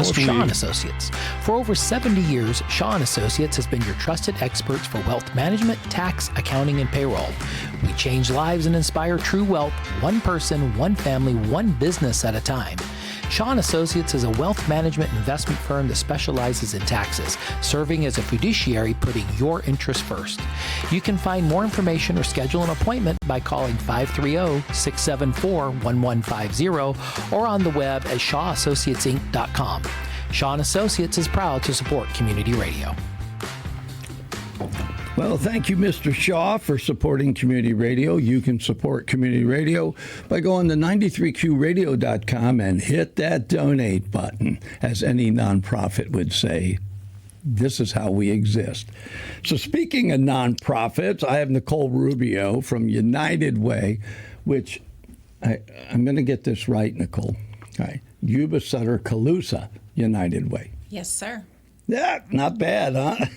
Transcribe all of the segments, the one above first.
of Shaw & Associates. For over 70 years, Shaw & Associates has been your trusted experts for wealth management, tax, accounting, and payroll. We change lives and inspire true wealth, one person, one family, one business at a time. Shaw & Associates is a wealth management investment firm that specializes in taxes, serving as a fiduciary, putting your interests first. You can find more information or schedule an appointment by calling 530-674-1150 or on the web at shawassociatesinc.com. Shaw & Associates is proud to support community radio. Well, thank you, Mr. Shaw, for supporting community radio. You can support community radio by going to 93qradio.com and hit that donate button. As any nonprofit would say, this is how we exist. So speaking of nonprofits, I have Nicole Rubio from United Way, which I'm going to get this right, Nicole. All right. Yuba-Sutter-Colusa United Way. Yes, sir. Yeah, not bad, huh?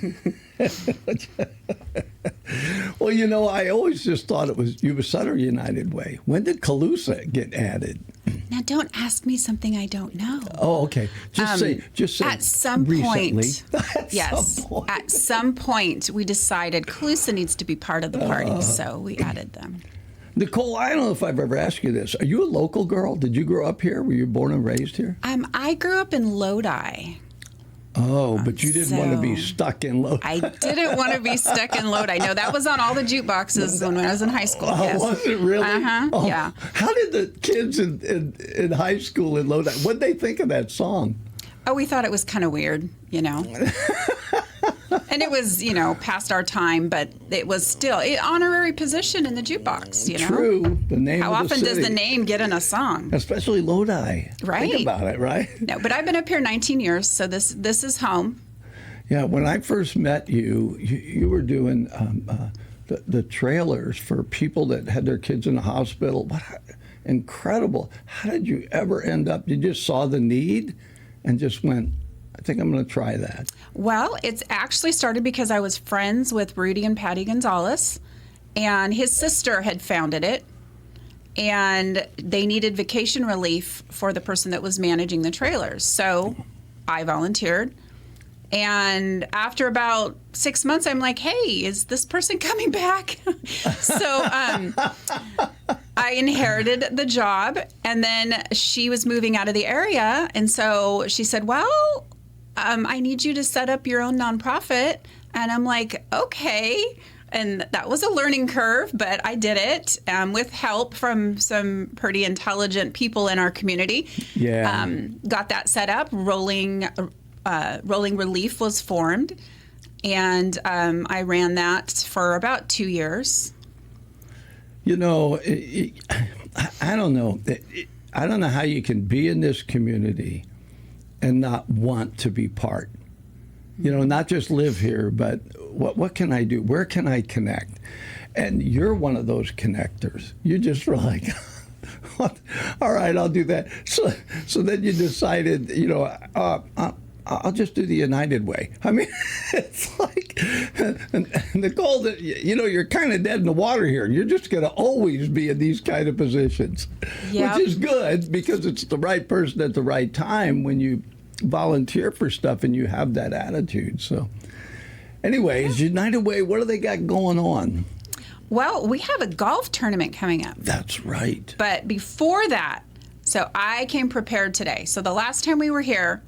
Well, you know, I always just thought it was Yuba-Sutter United Way. When did Colusa get added? Now, don't ask me something I don't know. Oh, okay. Just say. At some recently. point, at some point, we decided Colusa needs to be part of the party, so we added them. Nicole, I don't know if I've ever asked you this. Are you a local girl? Did you grow up here? Were you born and raised here? I grew up in Lodi. Oh, but you didn't want to be stuck in Lodi. I didn't want to be stuck in Lodi. No, that was on all the jukeboxes when I was in high school. Oh, yes. Was it really? Uh-huh, oh, yeah. How did the kids in high school in Lodi, what did they think of that song? Oh, we thought it was kind of weird, you know. And it was, you know, past our time, but it was still an honorary position in the jukebox, you know. True. The name How of the often city. does the name get in a song? Especially Lodi. Right. Think about it, right? No, but I've been up here 19 years, so this is home. Yeah, when I first met you, you were doing the trailers for people that had their kids in the hospital. What incredible. How did you ever end up? You just saw the need and just went, I think I'm going to try that. Well, it's actually started because I was friends with Rudy and Patty Gonzalez, and his sister had founded it, and they needed vacation relief for the person that was managing the trailers. So I volunteered. And after about 6 months, I'm like, hey, is this person coming back? So I inherited the job, and then she was moving out of the area. And so she said, well, I need you to set up your own nonprofit. And I'm like, okay. And that was a learning curve, but I did it with help from some pretty intelligent people in our community. Yeah. Got that set up. Rolling Relief was formed, and I ran that for about 2 years. You know, I don't know. I don't know how you can be in this community and not want to be part. You know, not just live here, but what can I do? Where can I connect? And you're one of those connectors. You just were like, all right, I'll do that. So then you decided, you know, I'll just do the United Way. I mean, it's like, Nicole, you know, you're kind of dead in the water here. You're just going to always be in these kind of positions, Yep. which is good because it's the right person at the right time when you volunteer for stuff and you have that attitude. So anyways, United Way, what do they got going on? Well, we have a golf tournament coming up. That's right. But before that, so I came prepared today. So the last time we were here,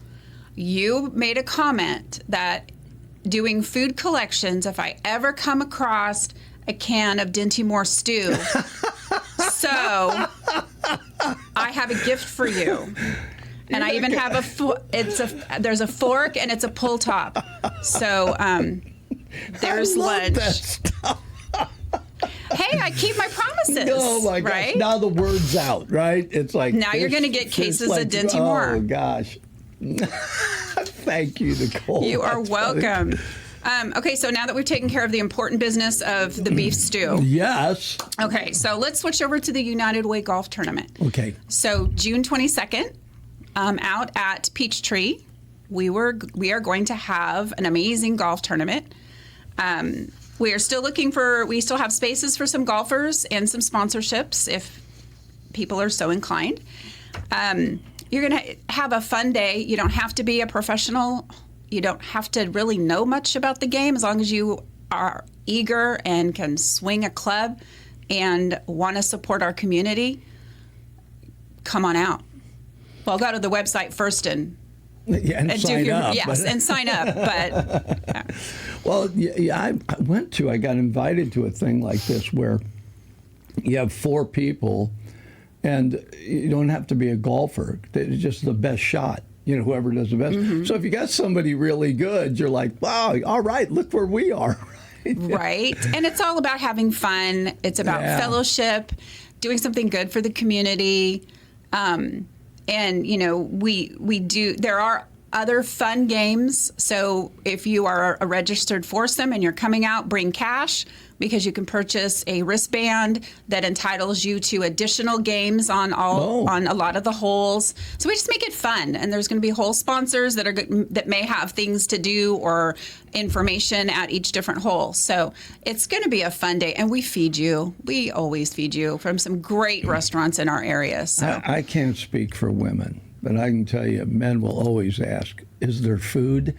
you made a comment that doing food collections, if I ever come across a can of Dinty Moore stew, so I have a gift for you. And I even have there's a fork and it's a pull top. So there's I love lunch. that stuff. Hey, I keep my promises. Oh my gosh! Right? Now the word's out, right? It's like Now you're going to get cases like, of Dinty Moore. Oh gosh! Thank you, Nicole. You are That's funny. welcome. Okay, so now that we've taken care of the important business of the beef stew. Yes. Okay, so let's switch over to the United Way Golf Tournament. Okay. So June 22nd, out at Peachtree, we are going to have an amazing golf tournament. We are still we still have spaces for some golfers and some sponsorships if people are so inclined. You're going to have a fun day. You don't have to be a professional. You don't have to really know much about the game, as long as you are eager and can swing a club and want to support our community. Come on out. Well, go to the website first and sign up. Yes, and sign up. But yeah. Well, yeah, I got invited to a thing like this where you have 4 people, and you don't have to be a golfer. It's just the best shot. Whoever does the best. Mm-hmm. So if you got somebody really good, you're like, wow, all right, look where we are. Right. And it's all about having fun. It's about fellowship, doing something good for the community. And, we do, there are other fun games. So if you are a registered foursome and you're coming out, bring cash, because you can purchase a wristband that entitles you to additional games on a lot of the holes. So we just make it fun, and there's going to be hole sponsors that may have things to do or information at each different hole. So it's going to be a fun day, and we feed you. We always feed you from some great restaurants in our area. So I can't speak for women, but I can tell you, men will always ask, "Is there food?"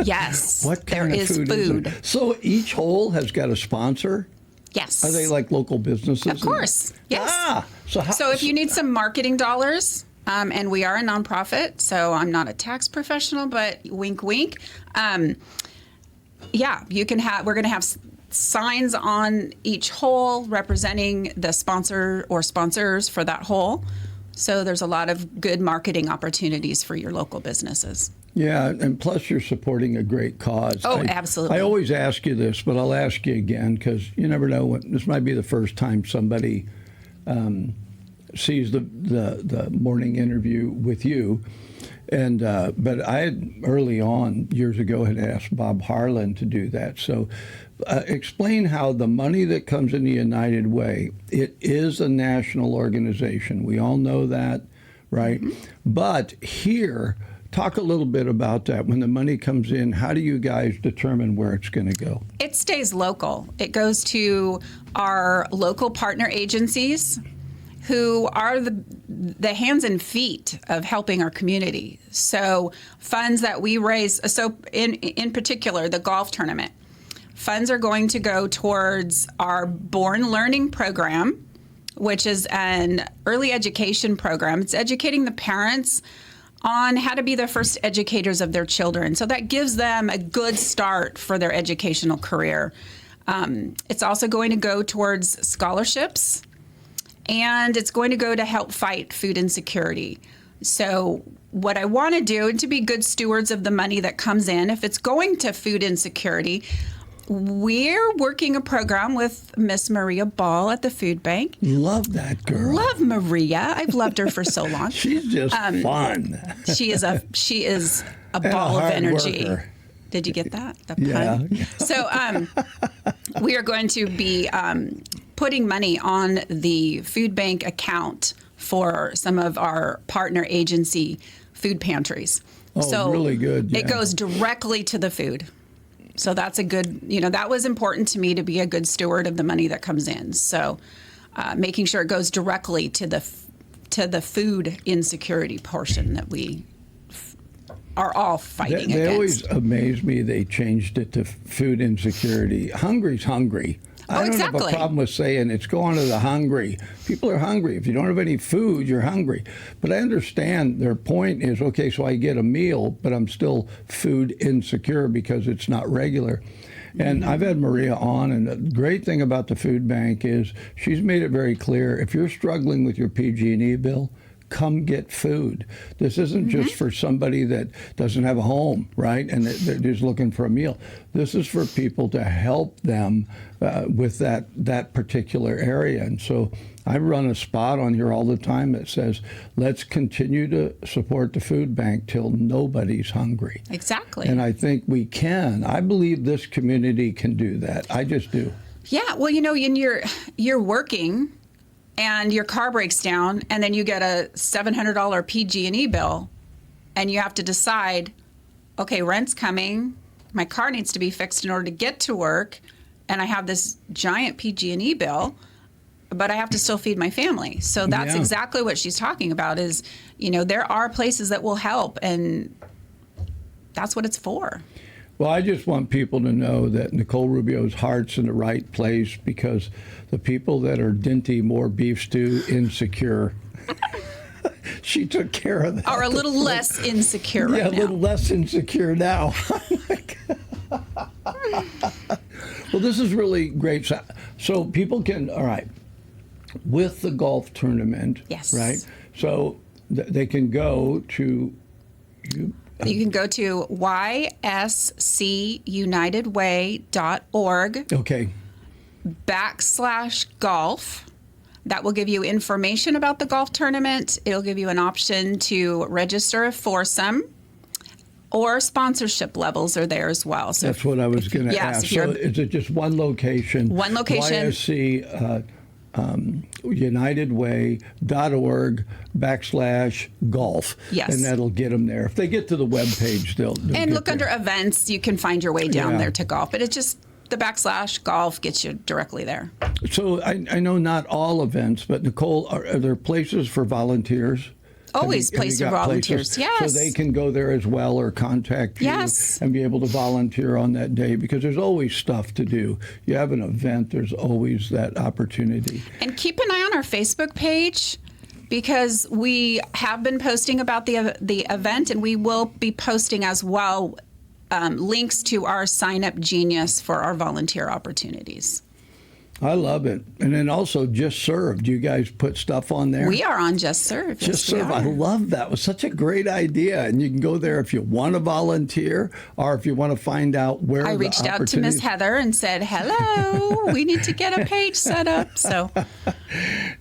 Yes, what kind there of is food? Food. So each hole has got a sponsor? Yes. Are they like local businesses? Of course, yes. So if you need some marketing dollars, and we are a nonprofit, so I'm not a tax professional, but wink, wink. You can have. We're going to have signs on each hole representing the sponsor or sponsors for that hole. So there's a lot of good marketing opportunities for your local businesses. Yeah, and plus you're supporting a great cause. Oh, absolutely. I always ask you this, but I'll ask you again, because you never know. This might be the first time somebody sees the morning interview with you. And but I had early on, years ago, had asked Bob Harlan to do that. So explain how the money that comes in the United Way, it is a national organization. We all know that, right? Mm-hmm. But here, talk a little bit about that. When the money comes in, how do you guys determine where it's going to go? It stays local. It goes to our local partner agencies, who are the hands and feet of helping our community. So funds that we raise, so in particular, the golf tournament, funds are going to go towards our Born Learning program, which is an early education program. It's educating the parents on how to be the first educators of their children. So that gives them a good start for their educational career. It's also going to go towards scholarships, and it's going to go to help fight food insecurity. So what I want to do, and to be good stewards of the money that comes in, if it's going to food insecurity, we're working a program with Miss Maria Ball at the food bank. Love that girl. Love Maria. I've loved her for so long. She's just fun. She is a ball of energy. Worker. Did you get that? The pun? Yeah. So we are going to be putting money on the food bank account for some of our partner agency food pantries. Oh, so really good. Yeah. It goes directly to the food. So that's a good, that was important to me, to be a good steward of the money that comes in. So making sure it goes directly to the food insecurity portion that we are all fighting against. They always amaze me. They changed it to food insecurity. Hungry's hungry. I don't have a problem with saying it's going to the hungry. People are hungry. If you don't have any food, you're hungry. But I understand their point is, okay, so I get a meal, but I'm still food insecure because it's not regular. And I've had Maria on, and the great thing about the food bank is she's made it very clear, if you're struggling with your PG&E bill, come get food. This isn't just for somebody that doesn't have a home, right? And they're just looking for a meal. This is for people to help them with that particular area. And so I run a spot on here all the time that says, let's continue to support the food bank till nobody's hungry. Exactly. And I think we can. I believe this community can do that. I just do. Yeah. Well, you're working, and your car breaks down, and then you get a $700 PG&E bill, and you have to decide, okay, rent's coming, my car needs to be fixed in order to get to work, and I have this giant PG&E bill. but I have to still feed my family. So that's exactly what she's talking about is, there are places that will help, and that's what it's for. Well, I just want people to know that Nicole Rubio's heart's in the right place, because the people that are Dinty more beef stew insecure, she took care of that. Are a little less insecure right now. Yeah, a little less insecure now. Well, this is really great. So people can, all right, with the golf tournament, yes, right? So they can go to... You can go to yscunitedway.org. Okay. /golf. That will give you information about the golf tournament. It'll give you an option to register a foursome, or sponsorship levels are there as well. So that's what I was going to ask. So is it just one location? One location. YSC unitedway.org/golf. Yes. And that'll get them there. If they get to the webpage, they'll and look there. Under events, you can find your way down there to golf. But it's just the /golf gets you directly there. So I know not all events, but Nicole, are there places for volunteers? Always place for volunteers, yes. So they can go there as well, or contact you and be able to volunteer on that day, because there's always stuff to do. You have an event, there's always that opportunity. And keep an eye on our Facebook page, because we have been posting about the event, and we will be posting as well links to our Sign Up Genius for our volunteer opportunities. I love it. And then also Just Serve. Do you guys put stuff on there? We are on Just Serve. Just Serve. I love that. It was such a great idea. And you can go there if you want to volunteer, or if you want to find out where I reached out to Miss Heather and said, hello, we need to get a page set up. So,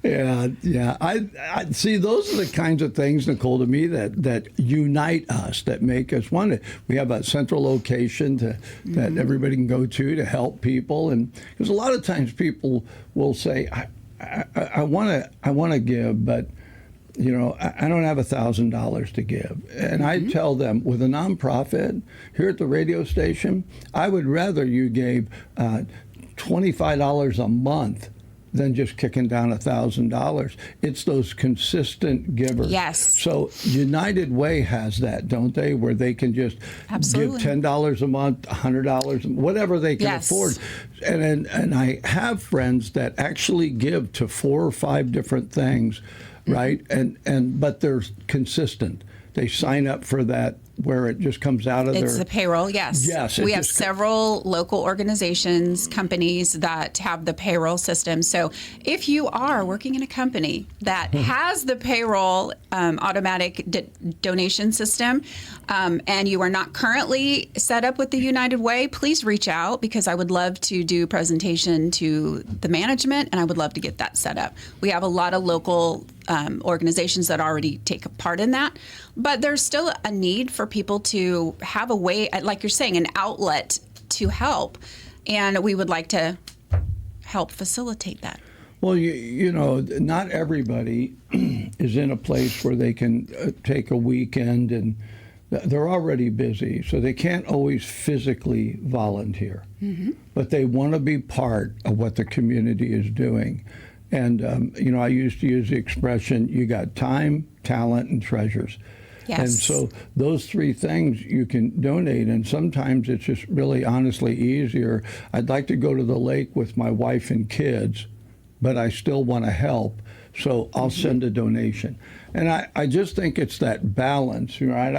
yeah. I see, those are the kinds of things, Nicole, to me that unite us, that make us want it. We have a central location that everybody can go to help people. And because a lot of times people will say, I want to give, but I don't have $1,000 to give. And I tell them, with a nonprofit here at the radio station, I would rather you gave $25 a month than just kicking down $1,000. It's those consistent givers. Yes. So United Way has that, don't they? Where they can just give $10 a month, $100, whatever they can afford. And I have friends that actually give to 4 or 5 different things, right? But they're consistent. They sign up for that, where it just comes out of It's the payroll, yes. Yes. We have several local organizations, companies that have the payroll system. So if you are working in a company that has the payroll automatic donation system, and you are not currently set up with the United Way, please reach out, because I would love to do a presentation to the management, and I would love to get that set up. We have a lot of local organizations that already take a part in that, but there's still a need for people to have a way, like you're saying, an outlet to help, and we would like to help facilitate that. Well, not everybody is in a place where they can take a weekend, and they're already busy, so they can't always physically volunteer, but they want to be part of what the community is doing. And, I used to use the expression, you got time, talent, and treasures. Yes. And so those 3 things you can donate, and sometimes it's just really honestly easier. I'd like to go to the lake with my wife and kids, but I still want to help, so I'll send a donation. And I just think it's that balance, right?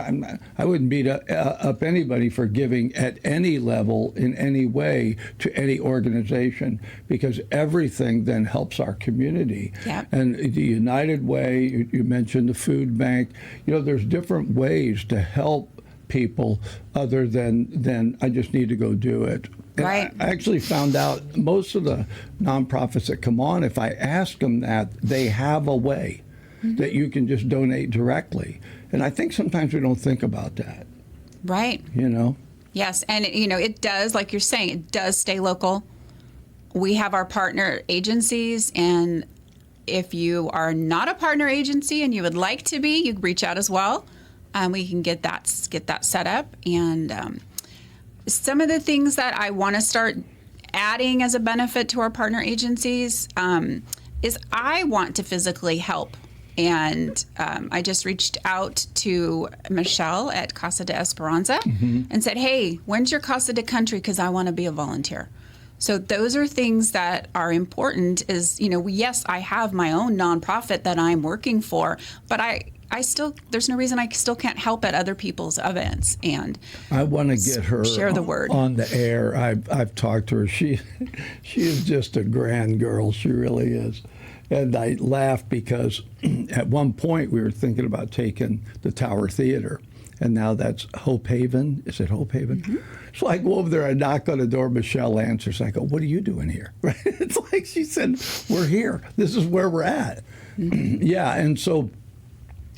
I wouldn't beat up anybody for giving at any level in any way to any organization, because everything then helps our community. Yep. And the United Way, you mentioned the food bank. There's different ways to help people other than I just need to go do it. And right. I actually found out most of the nonprofits that come on, if I ask them that, they have a way that you can just donate directly. And I think sometimes we don't think about that. Right. Yes. And, it does, like you're saying, it does stay local. We have our partner agencies, and if you are not a partner agency and you would like to be, you can reach out as well. We can get that set up. And some of the things that I want to start adding as a benefit to our partner agencies, is I want to physically help. And I just reached out to Michelle at Casa de Esperanza and said, hey, when's your Casa de Country? Because I want to be a volunteer. So those are things that are important is, yes, I have my own nonprofit that I'm working for, but I still, there's no reason I still can't help at other people's events. And I want to get her share the word on the air. I've talked to her. She is just a grand girl. She really is. And I laughed because at one point we were thinking about taking the Tower Theater, and now that's Hope Haven. Is it Hope Haven? So I go over there, I knock on the door, Michelle answers. I go, what are you doing here? Right? It's like she said, we're here. This is where we're at. Yeah, and so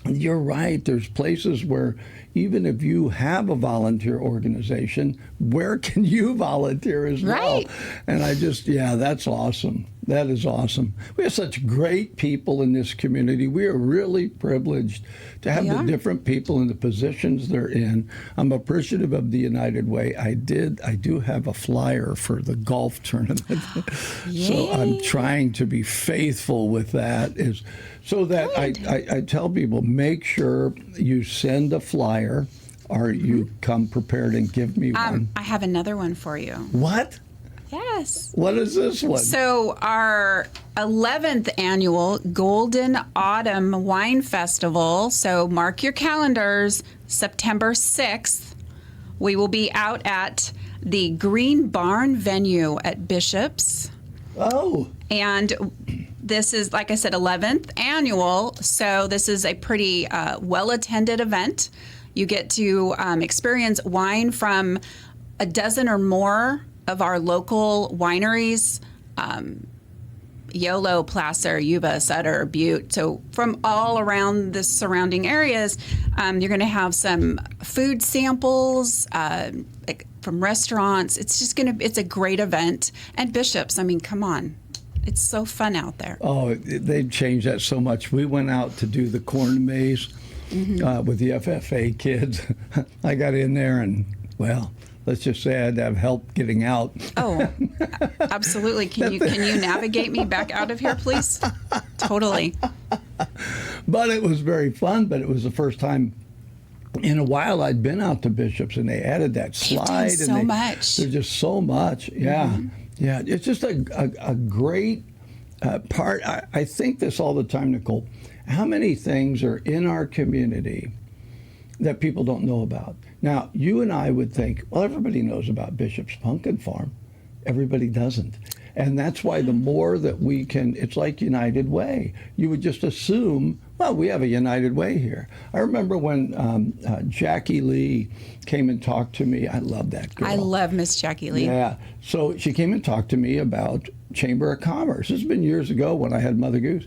you're right. There's places where even if you have a volunteer organization, where can you volunteer as well? Right. And that's awesome. That is awesome. We have such great people in this community. We are really privileged to have the different people in the positions they're in. I'm appreciative of the United Way. I do have a flyer for the golf tournament. So I'm trying to be faithful with that. So that I tell people, make sure you send a flyer or you come prepared and give me one. I have another one for you. What? Yes. What is this one? So our 11th annual Golden Autumn Wine Festival. So mark your calendars, September 6th. We will be out at the Green Barn venue at Bishop's. Oh. And this is, like I said, 11th annual. So this is a pretty well-attended event. You get to experience wine from a dozen or more of our local wineries, Yolo, Placer, Yuba-Sutter, Butte. So from all around the surrounding areas, you're going to have some food samples like from restaurants. It's a great event. And Bishop's, I mean, come on. It's so fun out there. Oh, they've changed that so much. We went out to do the corn maze with the FFA kids. I got in there and, well, let's just say I had to have help getting out. Oh, absolutely. Can you navigate me back out of here, please? Totally. But it was very fun. But it was the first time in a while I'd been out to Bishop's, and they added that slide. They've done so much. There's just so much. Yeah. Yeah. It's just a great part. I think this all the time, Nicole. How many things are in our community that people don't know about? Now, you and I would think, well, everybody knows about Bishop's Pumpkin Farm. Everybody doesn't. And that's why the more that we can, it's like United Way. You would just assume, well, we have a United Way here. I remember when Jackie Lee came and talked to me. I love that girl. I love Miss Jackie Lee. Yeah. So she came and talked to me about Chamber of Commerce. This has been years ago when I had Mother Goose.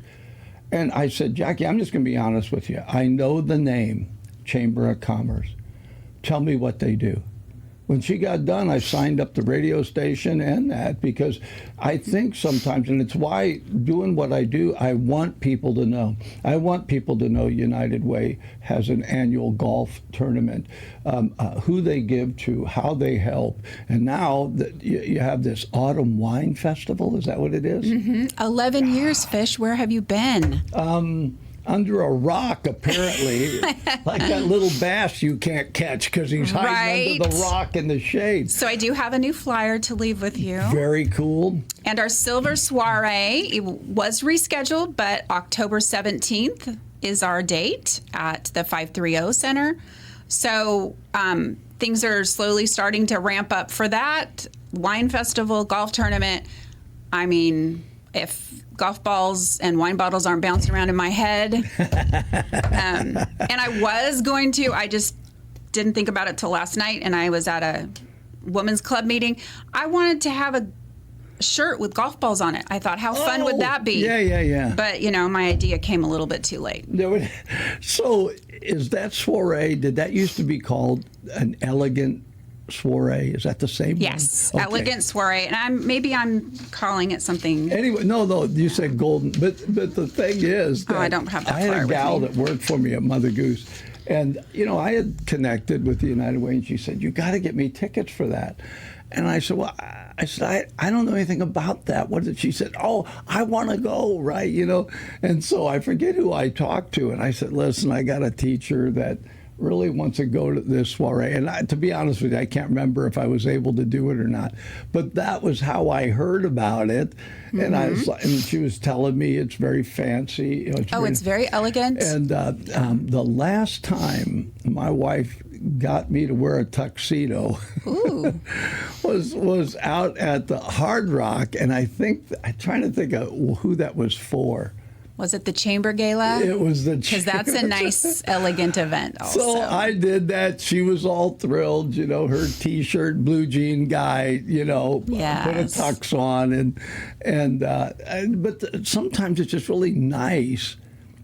And I said, Jackie, I'm just going to be honest with you. I know the name Chamber of Commerce. Tell me what they do. When she got done, I signed up the radio station and that, because I think sometimes, and it's why doing what I do, I want people to know. I want people to know United Way has an annual golf tournament, who they give to, how they help. And now that you have this Autumn Wine Festival, is that what it is? 11 years, Fish. Where have you been? Under a rock, apparently, like that little bass you can't catch because he's hiding under the rock in the shade. So I do have a new flyer to leave with you. Very cool. And our Silver Soiree, it was rescheduled, but October 17th is our date at the 530 Center. So things are slowly starting to ramp up for that. Wine festival, golf tournament. I mean, if golf balls and wine bottles aren't bouncing around in my head. And I was going to, I just didn't think about it till last night, and I was at a women's club meeting. I wanted to have a shirt with golf balls on it. I thought, how fun would that be? Yeah. But, my idea came a little bit too late. So is that soiree, did that used to be called an elegant soiree? Is that the same Yes, one? Okay. Elegant Soiree. And I'm calling it something. Anyway, no, you said golden. But the thing is that I don't have that I had flyer a with gal me. that worked for me at Mother Goose, And, I had connected with the United Way, and she said, you got to get me tickets for that. And I said, well, I don't know anything about that. What did she said? Oh, I want to go, right? And so I forget who I talked to. And I said, listen, I got a teacher that really wants to go to this soiree. And to be honest with you, I can't remember if I was able to do it or not. But that was how I heard about it. And and she was telling me it's very fancy. It's very elegant. And the last time my wife got me to wear a tuxedo was out at the Hard Rock, and I'm trying to think of who that was for. Was it the Chamber Gala? It was the because that's a nice, elegant event. Also, so I did that. She was all thrilled. Her T-shirt, blue jean guy. Put a tux on, but sometimes it's just really nice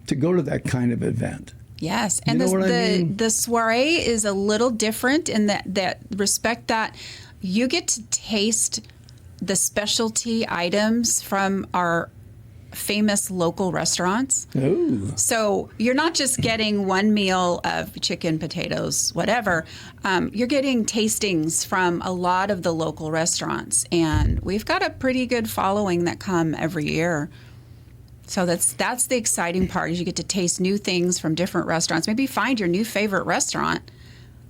to go to that kind of event. Yes, and the soiree is a little different in that respect that you get to taste the specialty items from our famous local restaurants. Ooh. So you're not just getting one meal of chicken, potatoes, whatever. You're getting tastings from a lot of the local restaurants, and we've got a pretty good following that come every year. So that's the exciting part, is you get to taste new things from different restaurants. Maybe find your new favorite restaurant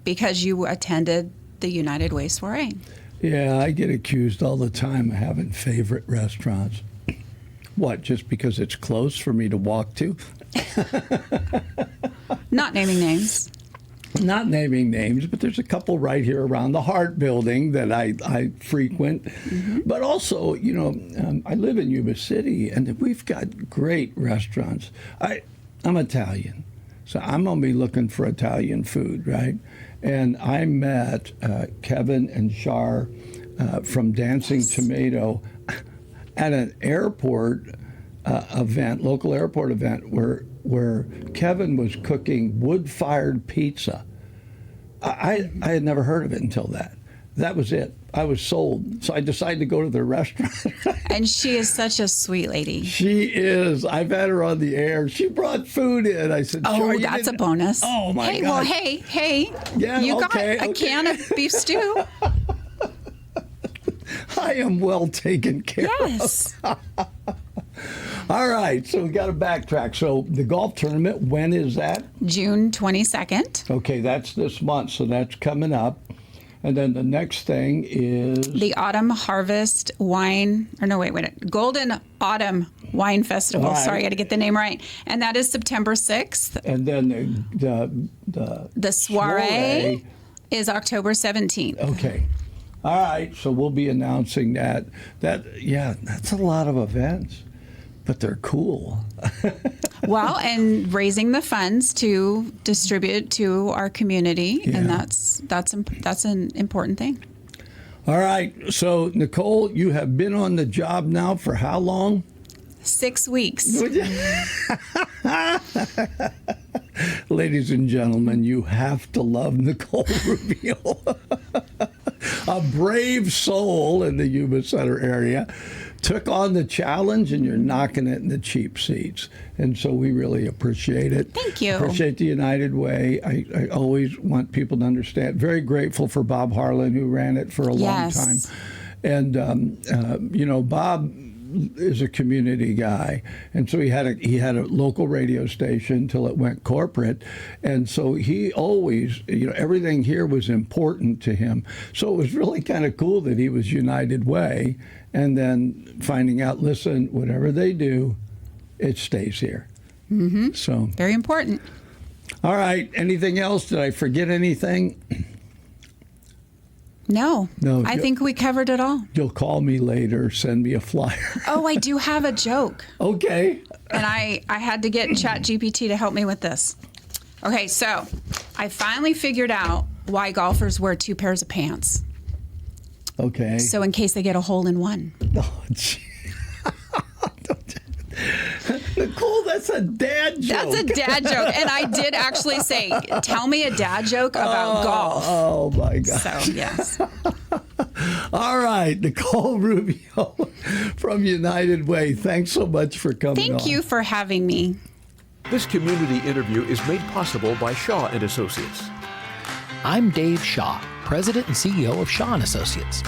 because you attended the United Way soiree. Yeah, I get accused all the time of having favorite restaurants. What, just because it's close for me to walk to? Not naming names. Not naming names, but there's a couple right here around the Hart Building that I frequent. Mm-hmm. But also, I live in Yuba City, and we've got great restaurants. I'm Italian, so I'm going to be looking for Italian food, right? And I met Kevin and Shar from Dancing Tomato at an airport event, local airport event, where Kevin was cooking wood-fired pizza. I had never heard of it until that. That was it. I was sold. So I decided to go to their restaurant. And she is such a sweet lady. She is. I've had her on the air. She brought food in. I said, "Oh, that's a bonus." Oh, my God. Well, hey. Yeah, you got a can of beef stew. I am well taken care of. All right, so we got to backtrack. So the golf tournament, when is that? June 22nd. Okay, that's this month, so that's coming up. And then the next thing is... the Autumn Harvest Wine... Golden Autumn Wine Festival. Right. Sorry, I got to get the name right. And that is September 6th. And then the soiree is October 17th. Okay. All right, so we'll be announcing that. That's a lot of events, but they're cool. Well, and raising the funds to distribute to our community, and that's an important thing. All right, so Nicole, you have been on the job now for how long? 6 weeks. Ladies and gentlemen, you have to love Nicole Rubio. A brave soul in the Yuba-Sutter area. Took on the challenge, and you're knocking it in the cheap seats. And so we really appreciate it. Thank you. Appreciate the United Way. I always want people to understand. Very grateful for Bob Harlan, who ran it for a long time. And, Bob is a community guy, and so he had a local radio station till it went corporate, and so he always, everything here was important to him. So it was really kind of cool that he was United Way, and then finding out, listen, whatever they do, it stays here. Mm-hmm. So very important. All right. Anything else? Did I forget anything? No, I think we covered it all. You'll call me later, send me a flyer. Oh, I do have a joke. Okay. And I had to get ChatGPT to help me with this. Okay, so I finally figured out why golfers wear 2 pairs of pants. Okay. So in case they get a hole in one. Oh, gee. Nicole, that's a dad joke. That's a dad joke. And I did actually say, tell me a dad joke about golf. Oh, my God. So, yes. All right, Nicole Rubio from United Way. Thanks so much for coming on. Thank you for having me. This community interview is made possible by Shaw and Associates. I'm Dave Shaw, President and CEO of Shaw & Associates.